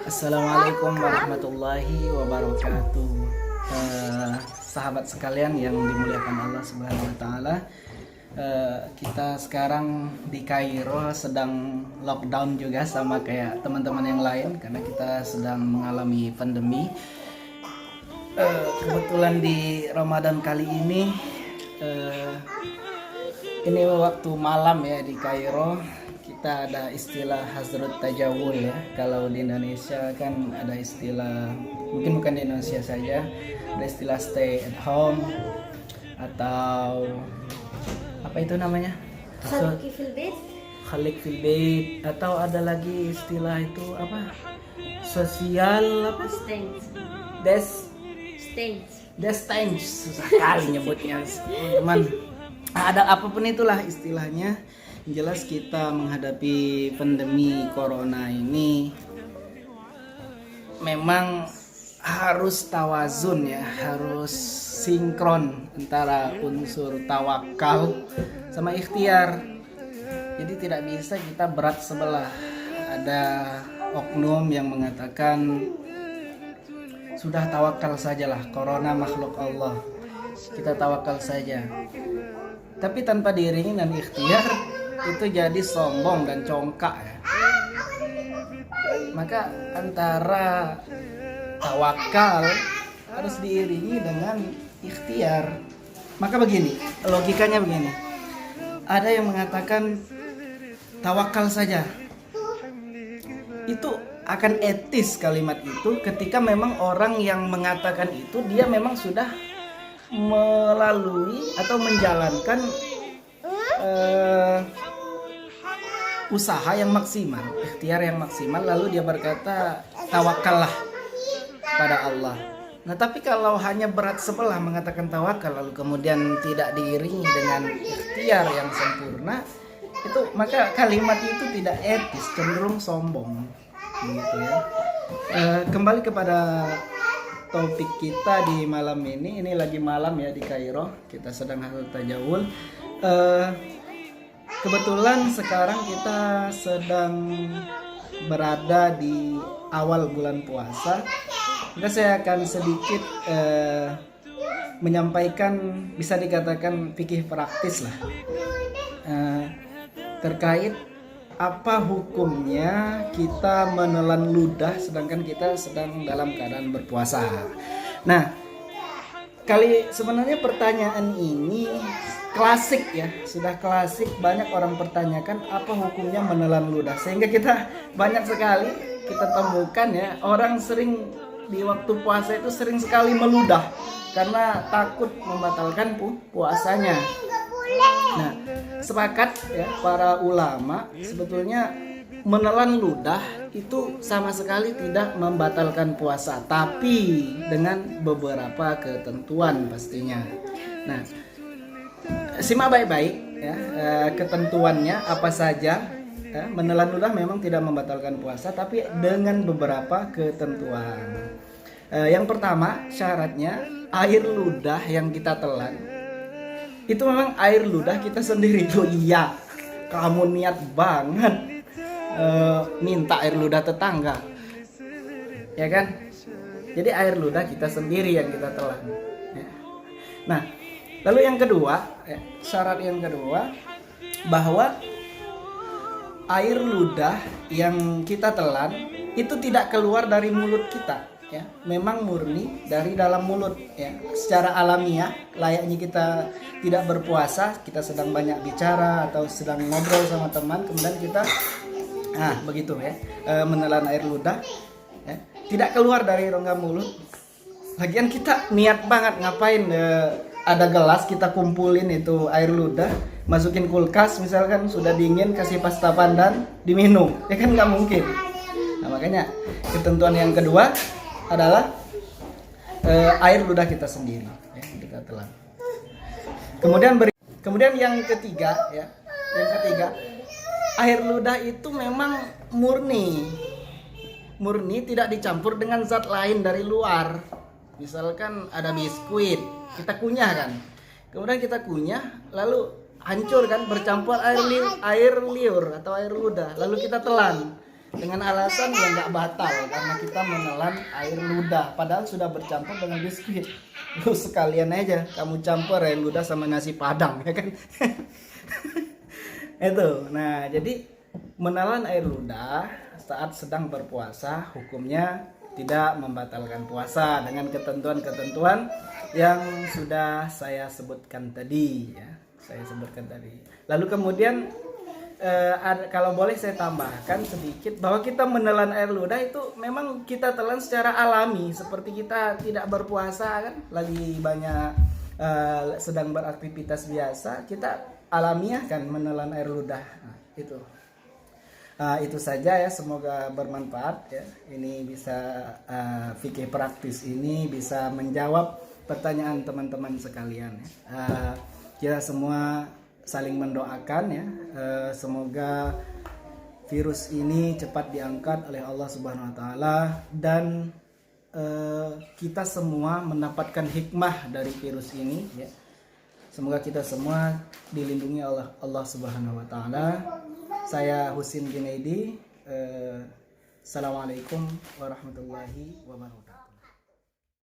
Assalamualaikum warahmatullahi wabarakatuh. Sahabat sekalian yang dimuliakan Allah Subhanahu wa taala. Kita sekarang di Kairo sedang lockdown juga sama kayak teman-teman yang lain karena kita sedang mengalami pandemi. Kebetulan di Ramadan kali ini waktu malam ya di Kairo. Kita ada istilah Hazrat Tajawul ya. Kalau di Indonesia kan ada istilah, mungkin bukan di Indonesia saja, ada istilah stay at home atau apa itu namanya? Khalik fil bait atau ada lagi istilah itu apa? Sosial apa? Distance. Susah kali nyebutnya teman. Ada apapun itulah istilahnya. Jelas kita menghadapi pandemi corona ini memang harus tawazun ya, harus sinkron antara unsur tawakal sama ikhtiar. Jadi tidak bisa kita berat sebelah. Ada oknum yang mengatakan sudah tawakal sajalah, corona makhluk Allah, kita tawakal saja. Tapi tanpa diiringi dengan ikhtiar itu jadi sombong dan congkak ya. Maka antara tawakal harus diiringi dengan ikhtiar. Maka begini, logikanya begini. Ada yang mengatakan tawakal saja. Itu akan etis kalimat itu ketika memang orang yang mengatakan itu dia memang sudah melalui atau menjalankan usaha yang maksimal, ikhtiar yang maksimal, lalu dia berkata tawakallah pada Allah. Nah tapi kalau hanya berat sebelah mengatakan tawakal lalu kemudian tidak diiringi dengan ikhtiar yang sempurna, itu maka kalimat itu tidak etis, cenderung sombong gitu ya. Kembali kepada topik kita di malam ini lagi malam ya di Kairo, kita sedang Hazrat Tajawul. Kebetulan sekarang kita sedang berada di awal bulan puasa. Maka saya akan sedikit menyampaikan, bisa dikatakan fikih praktis lah, terkait apa hukumnya kita menelan ludah sedangkan kita sedang dalam keadaan berpuasa. Nah, sebenarnya pertanyaan ini klasik ya, sudah klasik, banyak orang pertanyakan apa hukumnya menelan ludah, sehingga kita banyak sekali kita temukan ya, orang sering di waktu puasa itu sering sekali meludah karena takut membatalkan puasanya. Nah, sepakat ya para ulama sebetulnya menelan ludah itu sama sekali tidak membatalkan puasa, tapi dengan beberapa ketentuan pastinya. Nah, simak baik-baik ya, ketentuannya apa saja ya. Menelan ludah memang tidak membatalkan puasa, tapi dengan beberapa ketentuan. Yang pertama syaratnya air ludah yang kita telan itu memang air ludah kita sendiri. Oh iya, kamu niat banget minta air ludah tetangga ya kan? Jadi air ludah kita sendiri yang kita telan ya. Nah, lalu yang kedua, syarat yang kedua bahwa air ludah yang kita telan itu tidak keluar dari mulut kita ya, memang murni dari dalam mulut ya. Secara alamiah layaknya kita tidak berpuasa, kita sedang banyak bicara atau sedang ngobrol sama teman, kemudian kita begitu ya, menelan air ludah ya, tidak keluar dari rongga mulut. Lagian kita niat banget ngapain, ada gelas kita kumpulin itu air ludah, masukin kulkas misalkan sudah dingin, kasih pasta pandan, diminum ya kan, nggak mungkin. Nah makanya ketentuan yang kedua adalah air ludah kita sendiri ya, kita telan. Kemudian yang ketiga ya, air ludah itu memang murni tidak dicampur dengan zat lain dari luar. Misalkan ada biskuit, kita kunyah kan, kemudian kita kunyah lalu hancur kan, bercampur air liur atau air ludah, lalu kita telan. dengan alasan yang nggak batal karena kita menelan air ludah padahal sudah bercampur dengan biskuit. Lu sekalian aja kamu campur air ludah sama nasi padang ya kan. Itu. Nah, jadi menelan air ludah saat sedang berpuasa hukumnya tidak membatalkan puasa dengan ketentuan-ketentuan yang sudah saya sebutkan tadi ya. Saya sebutkan tadi. Lalu kemudian kalau boleh saya tambahkan sedikit bahwa kita menelan air ludah itu memang kita telan secara alami seperti kita tidak berpuasa kan lagi banyak sedang beraktivitas biasa kita alamiah kan menelan air ludah. Nah, itu saja ya, semoga bermanfaat ya. Ini bisa fikih praktis ini bisa menjawab pertanyaan teman-teman sekalian ya. Kita semua saling mendoakan ya, semoga virus ini cepat diangkat oleh Allah Subhanahu wa taala dan kita semua mendapatkan hikmah dari virus ini ya. Semoga kita semua dilindungi oleh Allah Subhanahu wa taala. Saya Husin Junaidi. Assalamualaikum warahmatullahi wabarakatuh.